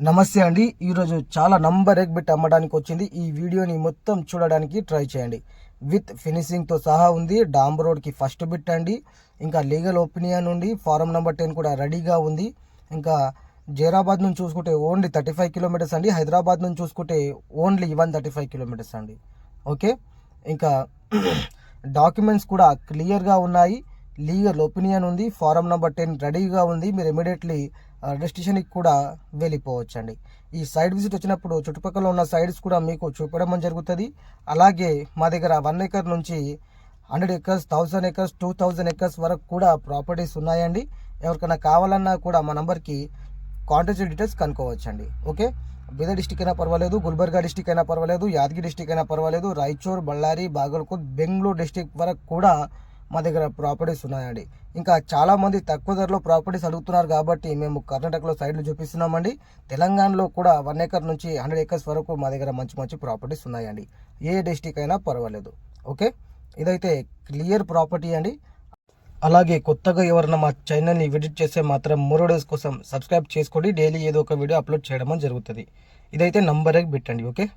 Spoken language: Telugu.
నమస్తే అండి. ఈరోజు చాలా నంబర్ ఎగ్ బిట్ అమ్మడానికి వచ్చింది. ఈ వీడియోని మొత్తం చూడడానికి ట్రై చేయండి. విత్ ఫినిషింగ్తో సహా ఉంది. డాంబ్ రోడ్కి ఫస్ట్ బిట్ అండి. ఇంకా లీగల్ ఒపీనియన్ ఉంది. ఫారం నెంబర్ 10 కూడా రెడీగా ఉంది. ఇంకా జైరాబాద్ నుంచి చూసుకుంటే ఓన్లీ 35 కిలోమీటర్స్ అండి. హైదరాబాద్ నుంచి చూసుకుంటే ఓన్లీ 135 కిలోమీటర్స్ అండి. ఓకే, ఇంకా డాక్యుమెంట్స్ కూడా క్లియర్గా ఉన్నాయి. లీగల్ ఒపీనియన్ ఉంది. ఫారం నెంబర్ 10 రెడీగా ఉంది. మీరు ఇమీడియట్లీ డెస్టినేషన్కి కూడా వెళ్ళిపోవచ్చండి. ఈ సైడ్ విజిట్ వచ్చినప్పుడు చుట్టుపక్కల ఉన్న సైడ్స్ కూడా మీకు చూపడం జరుగుతుంది. అలాగే మా దగ్గర 1 ఎకర్ నుంచి 100 ఎకర్స్, 1000 ఎకర్స్, 2000 ఎకర్స్ వరకు కూడా ప్రాపర్టీస్ ఉన్నాయండి. ఎవరికైనా కావాలన్నా కూడా మా నంబర్కి కాంటాక్ట్ డీటెయిల్స్ కనుక్కోవచ్చండి. ఓకే, బీదర్ డిస్టిక్ అయినా పర్వాలేదు, గుల్బర్గా డిస్టిక్ అయినా పర్వాలేదు, యాదగిరి డిస్టిక్ అయినా పర్వాలేదు, రాయచూర్, బళ్ళారి, బాగల్కోట్, బెంగళూరు డిస్టిక్ వరకు కూడా మా దగ్గర ప్రాపర్టీస్ ఉన్నాయండి. ఇంకా చాలామంది తక్కువ ధరలో ప్రాపర్టీస్ అడుగుతున్నారు కాబట్టి మేము కర్ణాటకలో సైడ్లు చూపిస్తున్నామండి. తెలంగాణలో కూడా 1 ఎకర్ నుంచి 100 ఎకర్స్ వరకు మా దగ్గర మంచి మంచి ప్రాపర్టీస్ ఉన్నాయండి. ఏ డిస్టిక్ అయినా పర్వాలేదు. ఓకే, ఇదైతే క్లియర్ ప్రాపర్టీ అండి. అలాగే కొత్తగా ఎవరైనా మా ఛానల్ని విజిట్ చేస్తే మాత్రం మోర్ వీడియోస్ కోసం సబ్స్క్రైబ్ చేసుకోండి. డైలీ ఏదో ఒక వీడియో అప్లోడ్ చేయడం జరుగుతుంది. ఇదైతే నంబర్ బిట్ అండి. ఓకే.